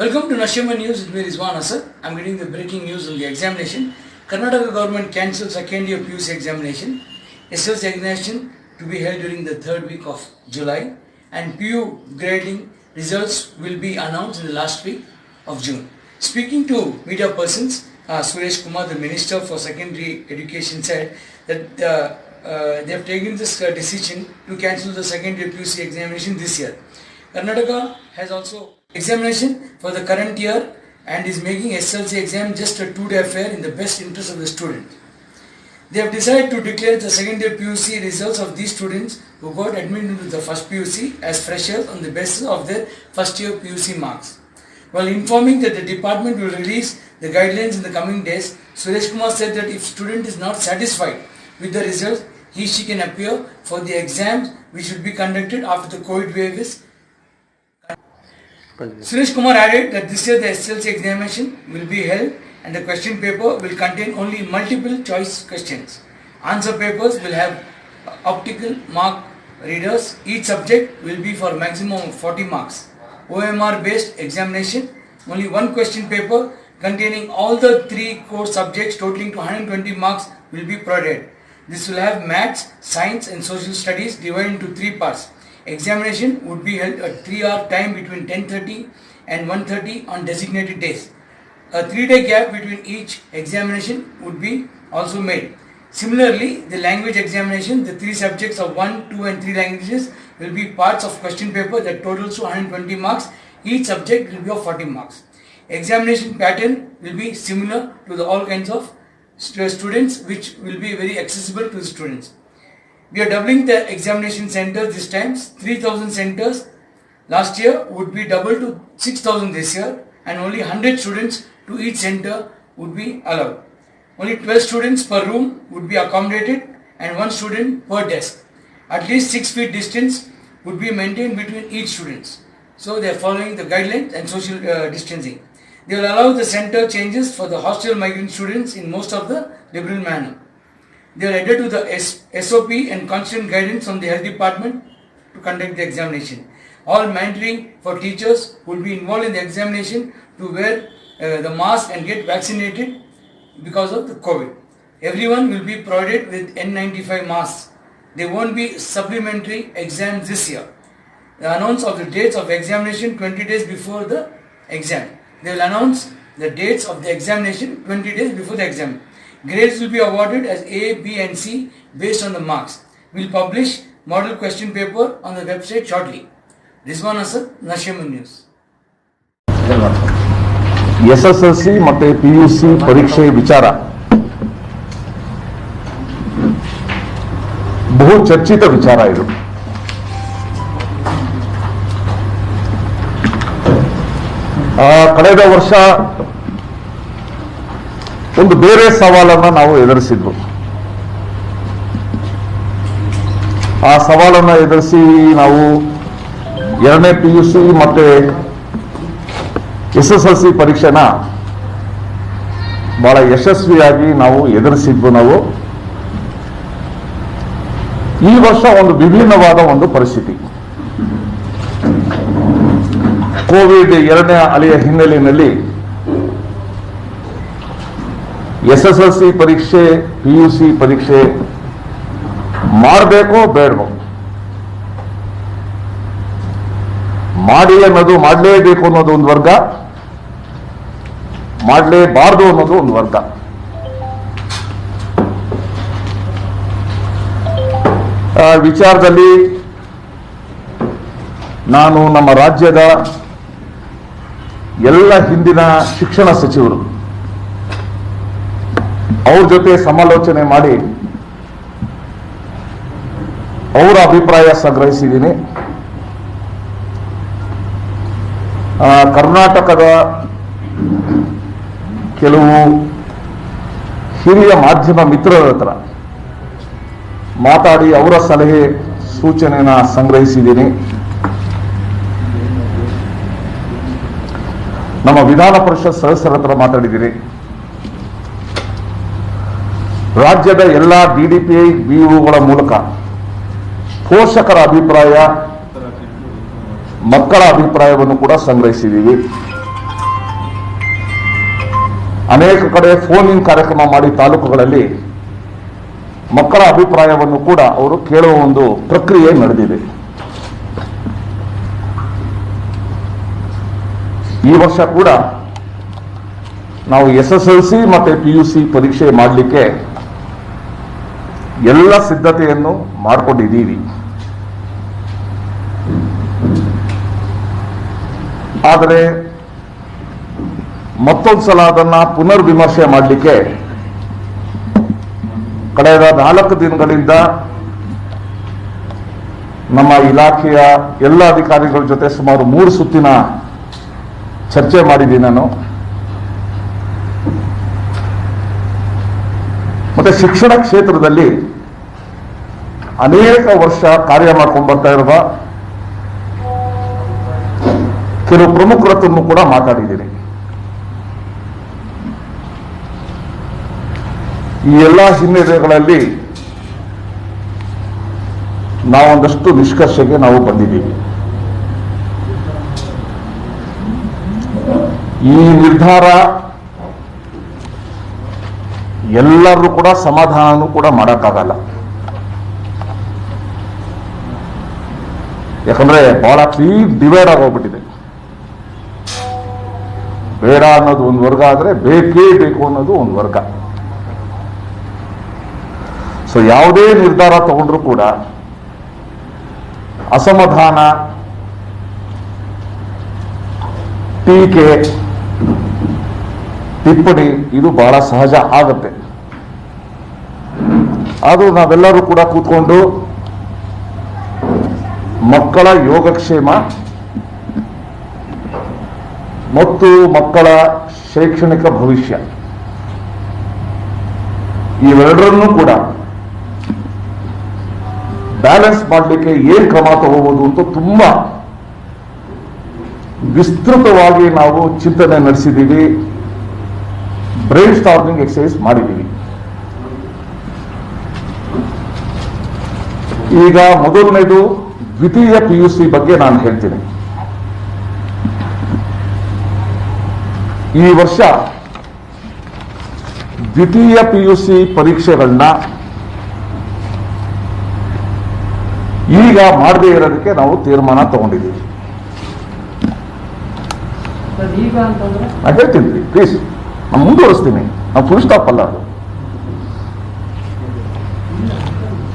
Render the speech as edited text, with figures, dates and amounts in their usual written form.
Welcome to Nashima News with me Rizwan Asad. I am getting the breaking news on the examination. Karnataka government cancelled second year PUC examination. SSLC examination to be held during the third week of July, and PU grading results will be announced in the last week of June. Speaking to media persons, Suresh Kumar, the Minister for Secondary Education, said that they have taken this decision to cancel the second year PUC examination this year. Karnataka has also examination for the current year and is making SSLC exam just a 2-day affair in the best interest of the student. They have decided to declare the second year PUC results of these students who got admitted into the first PUC as freshers on the basis of their first year PUC marks. While informing that the department will release the guidelines in the coming days, Suresh Kumar said that if student is not satisfied with the results, she can appear for the exams which will be conducted after the COVID wave is. Suresh Kumar added that this year the SSLC examination will be held and the question paper will contain only multiple choice questions. Answer papers will have optical mark readers. Each subject will be for maximum of 40 marks. OMR based examination, only one question paper containing all the 3 core subjects totaling to 120 marks will be provided. This will have maths, science and social studies divided into 3 parts. Examination would be held at 3-hour time between 10:30 and 1:30 on designated days. A 3-day gap between each examination would be also made. Similarly, the language examination, the 3 subjects of 1, 2 and 3 languages will be parts of question paper that totals to 120 marks. Each subject will be of 40 marks. Examination pattern will be similar to the all kinds of students, which will be very accessible to the students. We are doubling the examination centers this time. 3,000 centers last year would be doubled to 6,000 this year, and only 100 students to each center would be allowed. Only 12 students per room would be accommodated and 1 student per desk. At least 6 feet distance would be maintained between each students. So they are following the guidelines and social distancing. They will allow the center changes for the hostel migrant students in most of the liberal manner. They are added to the SOP and constant guidance from the health department to conduct the examination. All mandatory for teachers who will be involved in the examination to wear the mask and get vaccinated because of the COVID. Everyone will be provided with N95 masks. There won't be supplementary exams this year. The announce of the dates of examination 20 days before the exam. They will announce the dates of the examination 20 days before the exam. Grades will be awarded as A, B and C based on the marks. We will publish model question paper on the website shortly. Rizwan Asad, Nashima News. SSLC ಮತ್ತು PUC ಪರೀಕ್ಷೆ ವಿಚಾರ ಬಹು ಚರ್ಚಿತ ವಿಚಾರ ಇದು. ಕಳೆದ ವರ್ಷ ಒಂದು ಬೇರೆ ಸವಾಲನ್ನು ನಾವು ಎದುರಿಸಿದ್ವು. ಆ ಸವಾಲನ್ನು ಎದುರಿಸಿ ನಾವು 2ನೇ PUC ಮತ್ತೆ SSLC ಪರೀಕ್ಷೆನ ಬಹಳ ಯಶಸ್ವಿಯಾಗಿ ನಾವು ಎದುರಿಸಿದ್ವು. ನಾವು ಈ ವರ್ಷ ಒಂದು ವಿಭಿನ್ನವಾದ ಒಂದು ಪರಿಸ್ಥಿತಿ, ಕೋವಿಡ್ 2ನೇ ಅಲೆಯ ಹಿನ್ನೆಲೆಯಲ್ಲಿ SSLC ಪರೀಕ್ಷೆ PUC ಪರೀಕ್ಷೆ ಮಾಡಬೇಕೋ ಬೇಡವೋ, ಮಾಡಿ ಅನ್ನೋದು ಮಾಡಲೇಬೇಕು ಅನ್ನೋದು ಒಂದು ವರ್ಗ, ಮಾಡಲೇಬಾರದು ಅನ್ನೋದು ಒಂದು ವರ್ಗ. ವಿಚಾರದಲ್ಲಿ ನಾನು ನಮ್ಮ ರಾಜ್ಯದ ಎಲ್ಲ ಹಿಂದಿನ ಶಿಕ್ಷಣ ಸಚಿವರು ಅವ್ರ ಜೊತೆ ಸಮಾಲೋಚನೆ ಮಾಡಿ ಅವರ ಅಭಿಪ್ರಾಯ ಸಂಗ್ರಹಿಸಿದ್ದೀನಿ. ಕರ್ನಾಟಕದ ಕೆಲವು ಹಿರಿಯ ಮಾಧ್ಯಮ ಮಿತ್ರರ ಹತ್ರ ಮಾತಾಡಿ ಅವರ ಸಲಹೆ ಸೂಚನೆನ ಸಂಗ್ರಹಿಸಿದ್ದೀನಿ. ನಮ್ಮ ವಿಧಾನ ಪರಿಷತ್ ಸದಸ್ಯರ ಹತ್ರ ಮಾತಾಡಿದ್ದೀನಿ. ರಾಜ್ಯದ ಎಲ್ಲ DDPI BUಗಳ ಮೂಲಕ ಪೋಷಕರ ಅಭಿಪ್ರಾಯ, ಮಕ್ಕಳ ಅಭಿಪ್ರಾಯವನ್ನು ಕೂಡ ಸಂಗ್ರಹಿಸಿದ್ದೀವಿ. ಅನೇಕ ಕಡೆ ಫೋನ್ ಇನ್ ಕಾರ್ಯಕ್ರಮ ಮಾಡಿ ತಾಲೂಕುಗಳಲ್ಲಿ ಮಕ್ಕಳ ಅಭಿಪ್ರಾಯವನ್ನು ಕೂಡ ಅವರು ಕೇಳುವ ಒಂದು ಪ್ರಕ್ರಿಯೆ ನಡೆದಿದೆ. ಈ ವರ್ಷ ಕೂಡ ನಾವು SSLC ಮತ್ತೆ PUC ಪರೀಕ್ಷೆ ಮಾಡಲಿಕ್ಕೆ ಎಲ್ಲ ಸಿದ್ಧತೆಯನ್ನು ಮಾಡಿಕೊಂಡಿದ್ದೀವಿ. ಆದರೆ ಮತ್ತೊಂದು ಸಲ ಅದನ್ನ ಪುನರ್ವಿಮರ್ಶೆ ಮಾಡಲಿಕ್ಕೆ ಕಳೆದ 4 ದಿನಗಳಿಂದ ನಮ್ಮ ಇಲಾಖೆಯ ಎಲ್ಲ ಅಧಿಕಾರಿಗಳ ಜೊತೆ ಸುಮಾರು 3 ಸುತ್ತಿನ ಚರ್ಚೆ ಮಾಡಿದ್ದೀನಿ ನಾನು. ಮತ್ತೆ ಶಿಕ್ಷಣ ಕ್ಷೇತ್ರದಲ್ಲಿ ಅನೇಕ ವರ್ಷ ಕಾರ್ಯ ಮಾಡ್ಕೊಂಡು ಬರ್ತಾ ಇರುವ ಕೆಲವು ಪ್ರಮುಖರ ಹತ್ರನೂ ಕೂಡ ಮಾತಾಡಿದ್ದೀನಿ. ಈ ಎಲ್ಲ ಹಿನ್ನೆಲೆಗಳಲ್ಲಿ ನಾವೊಂದಷ್ಟು ನಿಷ್ಕರ್ಷೆಗೆ ನಾವು ಬಂದಿದ್ದೀವಿ. ಈ ನಿರ್ಧಾರ ಎಲ್ಲರೂ ಕೂಡ ಸಮಾಧಾನನೂ ಕೂಡ ಮಾಡೋಕ್ಕಾಗಲ್ಲ. ಯಾಕಂದ್ರೆ ಬಹಳ ಡಿವೈಡ್ ಆಗೋಗ್ಬಿಟ್ಟಿದೆ. ಬೇಡ ಅನ್ನೋದು ಒಂದು ವರ್ಗ ಆದ್ರೆ ಬೇಕೇ ಬೇಕು ಅನ್ನೋದು ಒಂದು ವರ್ಗ. ಸೊ ಯಾವುದೇ ನಿರ್ಧಾರ ತಗೊಂಡ್ರು ಕೂಡ ಅಸಮಾಧಾನ, ಟೀಕೆ, ಟಿಪ್ಪಣಿ ಇದು ಬಹಳ ಸಹಜ ಆಗುತ್ತೆ. ಅದು ನಾವೆಲ್ಲರೂ ಕೂಡ ಕೂತ್ಕೊಂಡು ಮಕ್ಕಳ ಯೋಗಕ್ಷೇಮ ಮತ್ತು ಮಕ್ಕಳ ಶೈಕ್ಷಣಿಕ ಭವಿಷ್ಯ ಇವೆರಡರನ್ನೂ ಕೂಡ ಬ್ಯಾಲೆನ್ಸ್ ಮಾಡಲಿಕ್ಕೆ ಏನ್ ಕ್ರಮ ತಗೋಬಹುದು ಅಂತ ತುಂಬಾ ವಿಸ್ತೃತವಾಗಿ ನಾವು ಚಿಂತನೆ ನಡೆಸಿದ್ದೀವಿ, ಬ್ರೈನ್ ಸ್ಟಾರ್ಮಿಂಗ್ ಎಕ್ಸರ್ಸೈಸ್ ಮಾಡಿದ್ದೀವಿ. ಈಗ ಮೊದಲನೇದು ದ್ವಿತೀಯ PUC ಬಗ್ಗೆ ನಾನು ಹೇಳ್ತೀನಿ. ಈ ವರ್ಷ ದ್ವಿತೀಯ PUC ಪರೀಕ್ಷೆಗಳನ್ನ ಈಗ ಮಾಡದೇ ಇರೋದಕ್ಕೆ ನಾವು ತೀರ್ಮಾನ ತಗೊಂಡಿದ್ದೀವಿ. ನಾನು ಹೇಳ್ತೀನಿ ಪ್ಲೀಸ್, ನಾನು ಮುಂದುವರಿಸ್ತೀನಿ, ನಾವು ಫುಲ್ ಸ್ಟಾಪ್ ಅಲ್ಲ ಅದು.